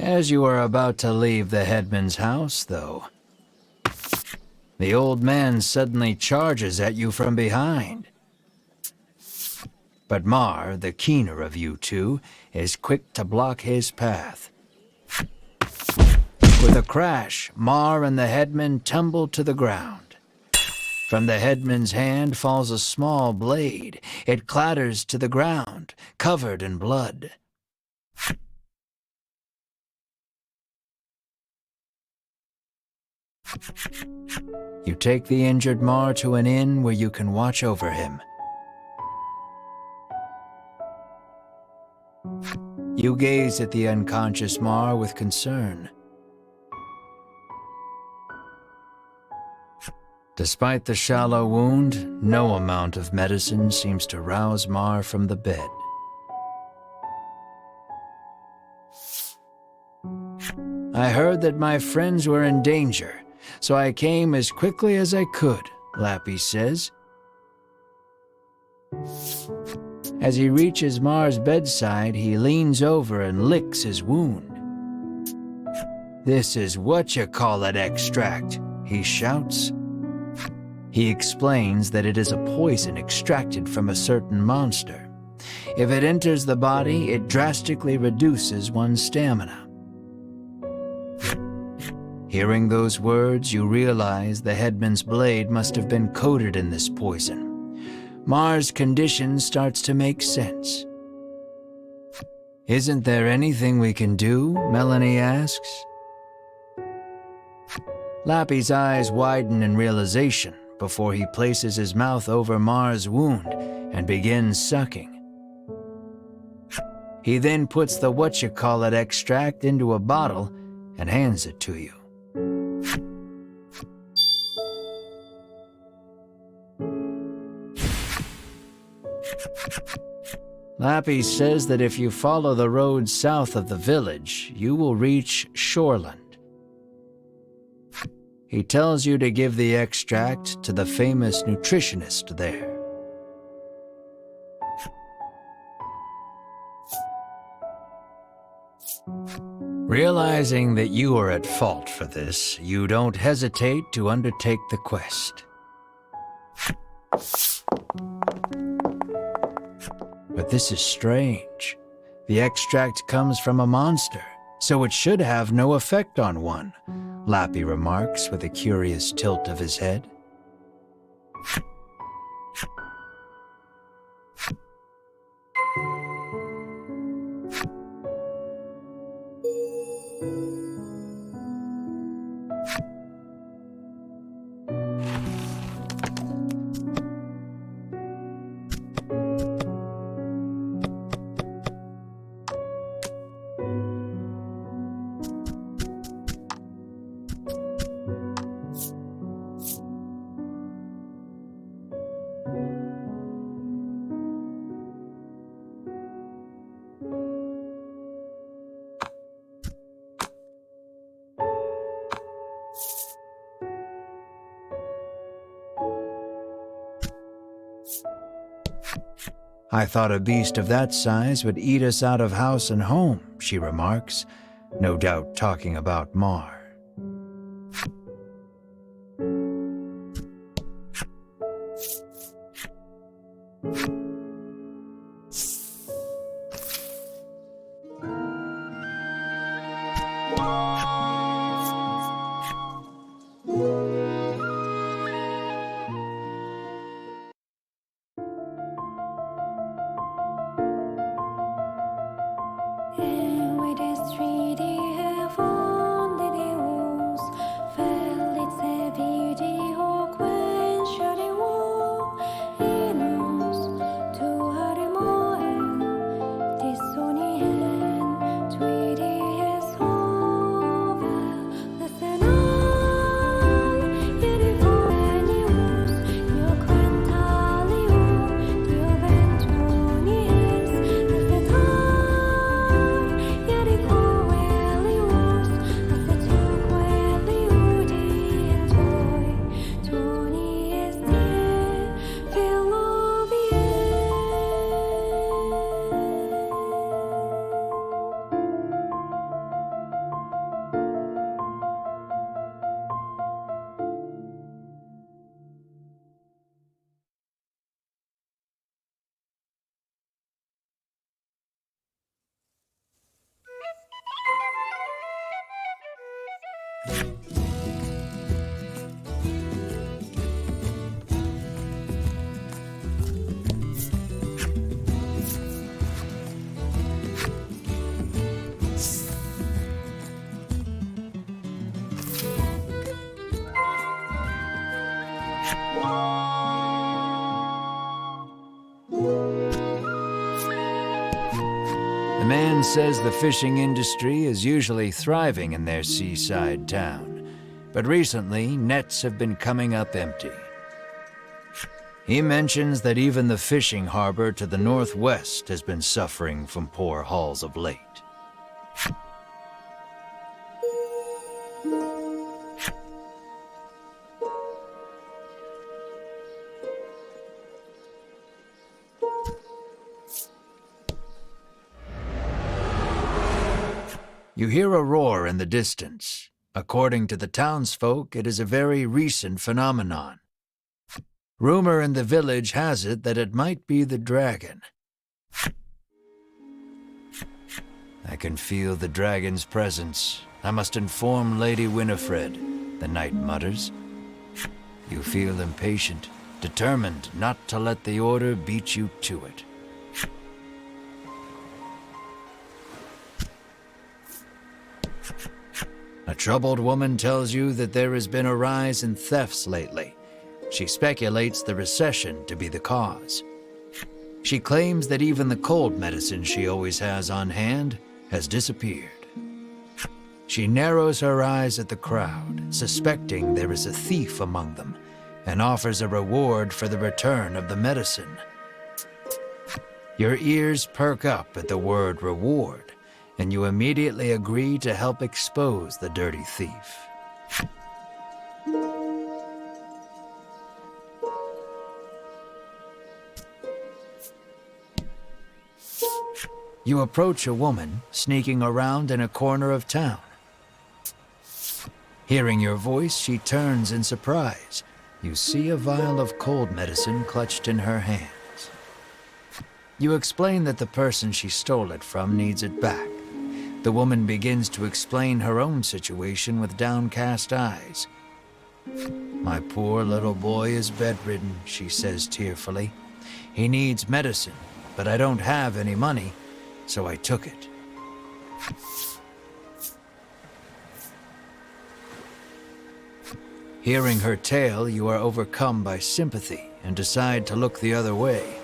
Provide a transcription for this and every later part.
As you are about to leave the headman's house, though, the old man suddenly charges at you from behind. But Mar, the keener of you two, is quick to block his path. With a crash, Mar and the headman tumble to the ground. From the headman's hand falls a small blade. It clatters to the ground, covered in blood. You take the injured Mar to an inn where you can watch over him. You gaze at the unconscious Mar with concern. Despite the shallow wound, no amount of medicine seems to rouse Mar from the bed. I heard that my friends were in danger, so I came as quickly as I could, Lappy says. As he reaches Mar's bedside, he leans over and licks his wound. "This is Whatchacallit extract," he shouts. He explains that it is a poison extracted from a certain monster. If it enters the body, it drastically reduces one's stamina. Hearing those words, you realize the headman's blade must have been coated in this poison. Mar's condition starts to make sense. "Isn't there anything we can do?" Melanie asks. Lappy's eyes widen in realization before he places his mouth over Mar's wound and begins sucking. He then puts the Whatchacallit extract into a bottle and hands it to you. Lappy says that if you follow the road south of the village, you will reach Shoreland. He tells you to give the extract to the famous nutritionist there. Realizing that you are at fault for this, you don't hesitate to undertake the quest. But this is strange. The extract comes from a monster, so it should have no effect on one, Lappy remarks with a curious tilt of his head. "I thought a beast of that size would eat us out of house and home," she remarks, no doubt talking about Mar. The man says the fishing industry is usually thriving in their seaside town, but recently nets have been coming up empty. He mentions that even the fishing harbor to the northwest has been suffering from poor hauls of late. You hear a roar in the distance. According to the townsfolk, it is a very recent phenomenon. Rumor in the village has it that it might be the dragon. I can feel the dragon's presence. I must inform Lady Winifred, the knight mutters. You feel impatient, determined not to let the order beat you to it. A troubled woman tells you that there has been a rise in thefts lately. She speculates the recession to be the cause. She claims that even the cold medicine she always has on hand has disappeared. She narrows her eyes at the crowd, suspecting there is a thief among them, and offers a reward for the return of the medicine. Your ears perk up at the word reward, and you immediately agree to help expose the dirty thief. You approach a woman sneaking around in a corner of town. Hearing your voice, she turns in surprise. You see a vial of cold medicine clutched in her hands. You explain that the person she stole it from needs it back. The woman begins to explain her own situation with downcast eyes. My poor little boy is bedridden, she says tearfully. He needs medicine, but I don't have any money, so I took it. Hearing her tale, you are overcome by sympathy and decide to look the other way.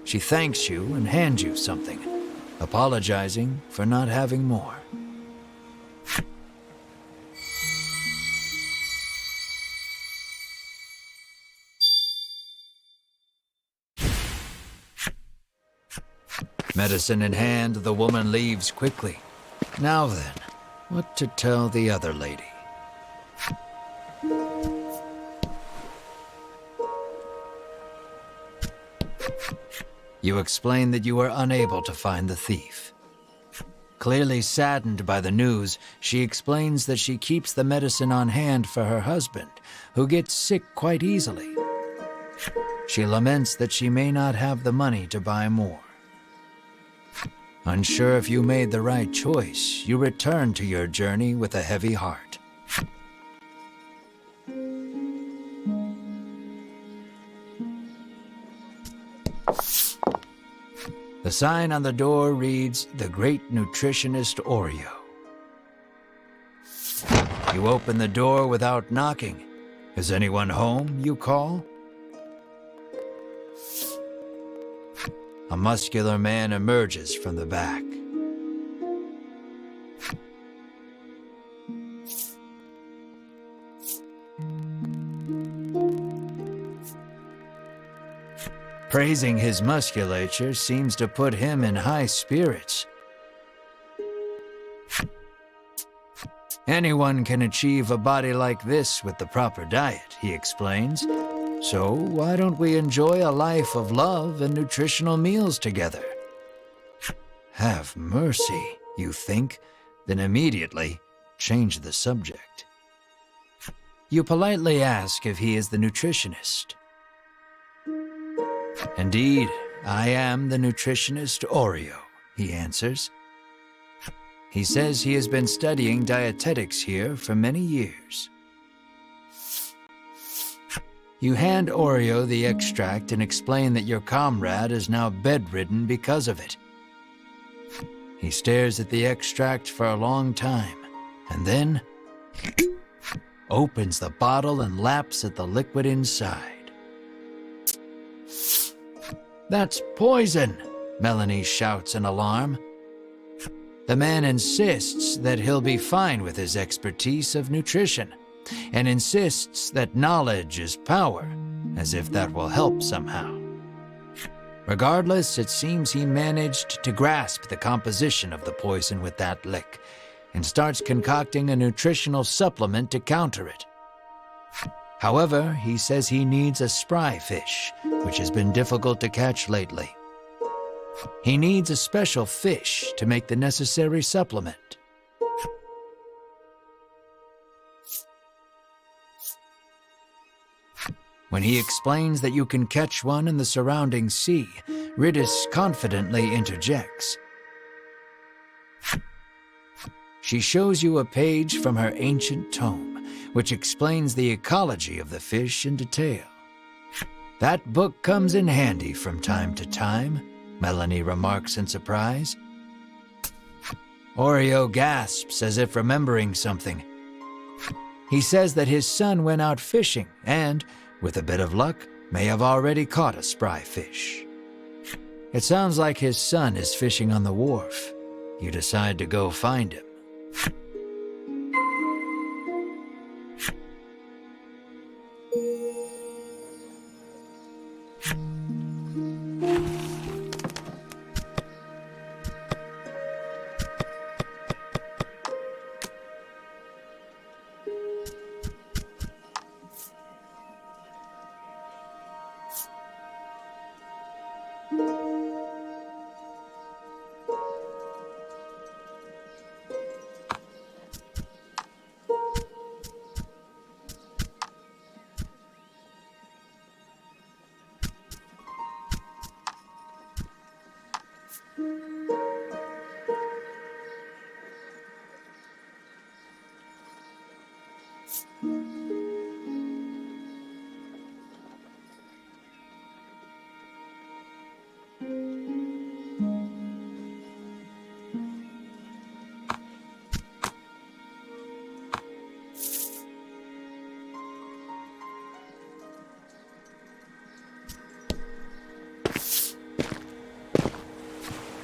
She thanks you and hands you something, apologizing for not having more. Medicine in hand, the woman leaves quickly. Now then, what to tell the other lady? You explain that you are unable to find the thief. Clearly saddened by the news, she explains that she keeps the medicine on hand for her husband, who gets sick quite easily. She laments that she may not have the money to buy more. Unsure if you made the right choice, you return to your journey with a heavy heart. The sign on the door reads, "The Great Nutritionist Oreo." You open the door without knocking. "Is anyone home?" you call. A muscular man emerges from the back. Praising his musculature seems to put him in high spirits. Anyone can achieve a body like this with the proper diet, he explains. So why don't we enjoy a life of love and nutritional meals together? Have mercy, you think, then immediately change the subject. You politely ask if he is the nutritionist. Indeed, I am the nutritionist Oreo, he answers. He says he has been studying dietetics here for many years. You hand Oreo the extract and explain that your comrade is now bedridden because of it. He stares at the extract for a long time, and then opens the bottle and laps at the liquid inside. "That's poison!" Melanie shouts in alarm. The man insists that he'll be fine with his expertise of nutrition, and insists that knowledge is power, as if that will help somehow. Regardless, it seems he managed to grasp the composition of the poison with that lick, and starts concocting a nutritional supplement to counter it. However, he says he needs a spry fish, which has been difficult to catch lately. He needs a special fish to make the necessary supplement. When he explains that you can catch one in the surrounding sea, Ridis confidently interjects. She shows you a page from her ancient tome, which explains the ecology of the fish in detail. "That book comes in handy from time to time," Melanie remarks in surprise. Oreo gasps as if remembering something. He says that his son went out fishing and, with a bit of luck, may have already caught a spry fish. It sounds like his son is fishing on the wharf. You decide to go find him.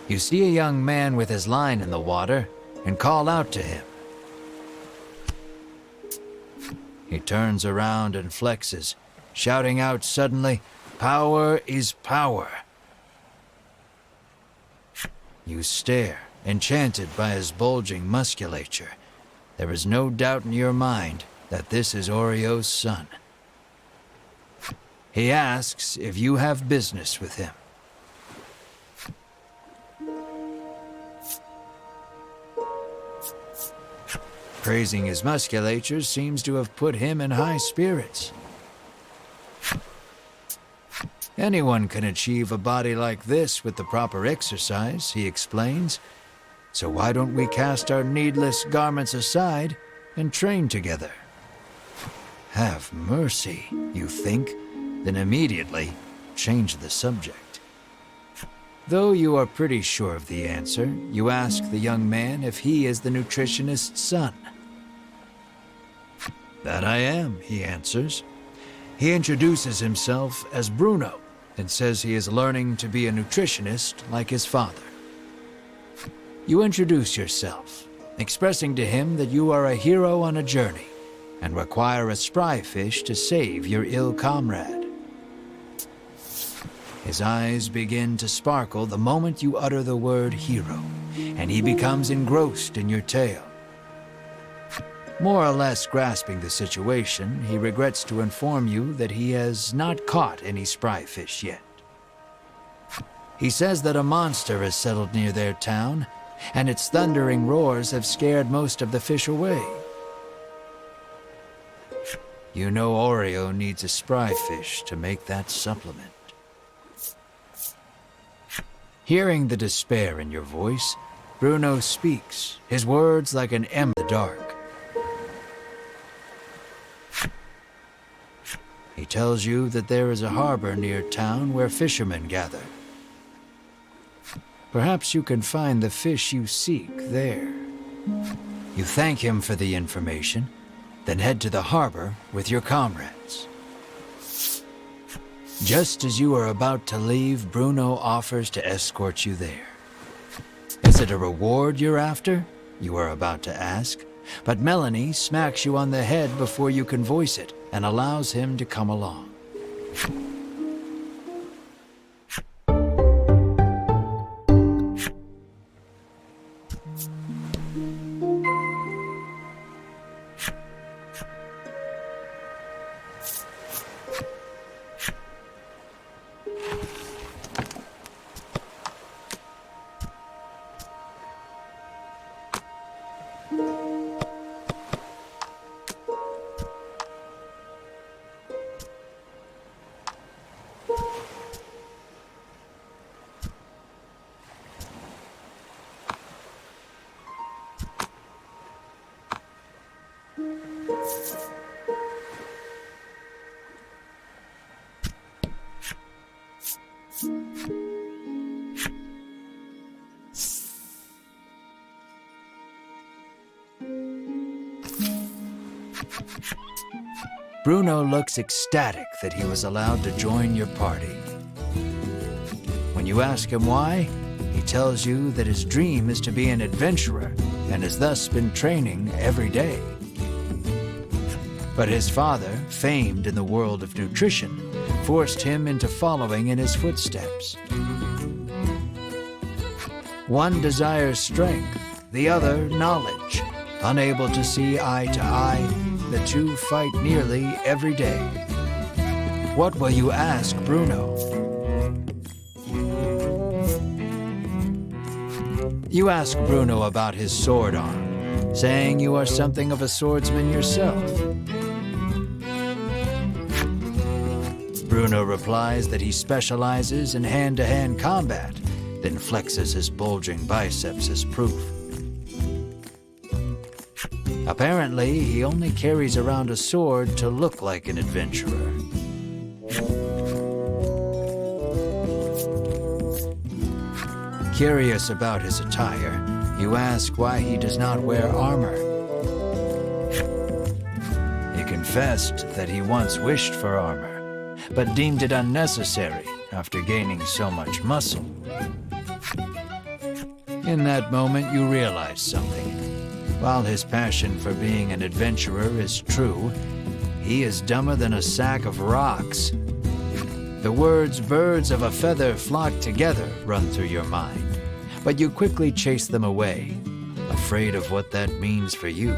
You see a young man with his line in the water and call out to him. He turns around and flexes, shouting out suddenly, "Power is power." You stare, enchanted by his bulging musculature. There is no doubt in your mind that this is Oreo's son. He asks if you have business with him. Praising his musculature seems to have put him in high spirits. Anyone can achieve a body like this with the proper exercise, he explains. So why don't we cast our needless garments aside and train together? Have mercy, you think, then immediately change the subject. Though you are pretty sure of the answer, you ask the young man if he is the nutritionist's son. "That I am," he answers. He introduces himself as Bruno and says he is learning to be a nutritionist like his father. You introduce yourself, expressing to him that you are a hero on a journey and require a spry fish to save your ill comrade. His eyes begin to sparkle the moment you utter the word hero, and he becomes engrossed in your tale. More or less grasping the situation, he regrets to inform you that he has not caught any spry fish yet. He says that a monster has settled near their town, and its thundering roars have scared most of the fish away. You know Oreo needs a spry fish to make that supplement. Hearing the despair in your voice, Bruno speaks, his words like an ember in the dark. He tells you that there is a harbor near town where fishermen gather. Perhaps you can find the fish you seek there. You thank him for the information, then head to the harbor with your comrades. Just as you are about to leave, Bruno offers to escort you there. Is it a reward you're after? You are about to ask. But Melanie smacks you on the head before you can voice it and allows him to come along. Bruno looks ecstatic that he was allowed to join your party. When you ask him why, he tells you that his dream is to be an adventurer and has thus been training every day. But his father, famed in the world of nutrition, forced him into following in his footsteps. One desires strength, the other knowledge. Unable to see eye to eye, the two fight nearly every day. What will you ask Bruno? You ask Bruno about his sword arm, saying you are something of a swordsman yourself. Bruno replies that he specializes in hand-to-hand combat, then flexes his bulging biceps as proof. Apparently, he only carries around a sword to look like an adventurer. Curious about his attire, you ask why he does not wear armor. He confessed that he once wished for armor, but deemed it unnecessary after gaining so much muscle. In that moment, you realize something. While his passion for being an adventurer is true, he is dumber than a sack of rocks. The words "birds of a feather flock together" run through your mind, but you quickly chase them away, afraid of what that means for you.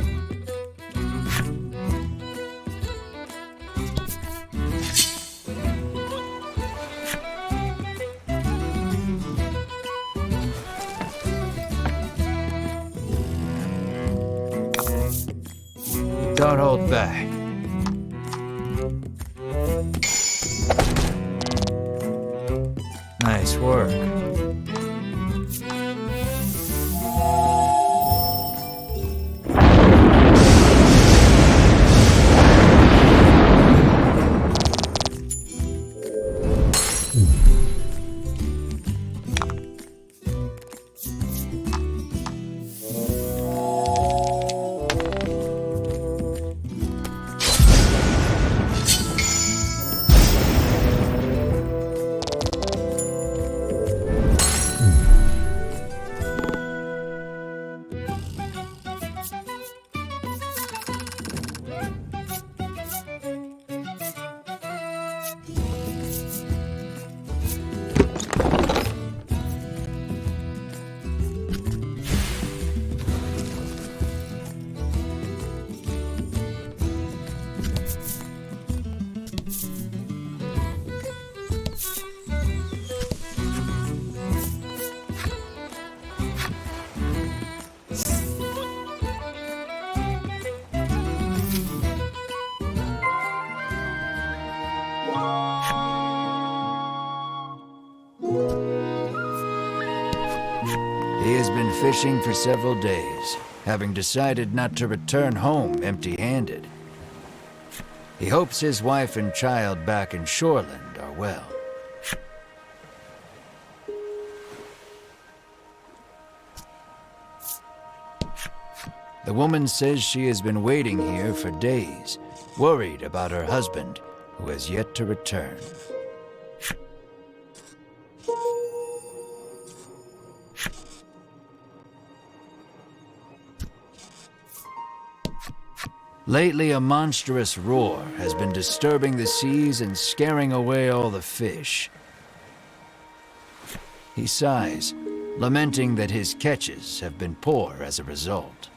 Don't hold back. Nice work. fishing for several days, having decided not to return home empty-handed. He hopes his wife and child back in Shoreland are well. The woman says she has been waiting here for days, worried about her husband, who has yet to return. Lately, a monstrous roar has been disturbing the seas and scaring away all the fish. He sighs, lamenting that his catches have been poor as a result.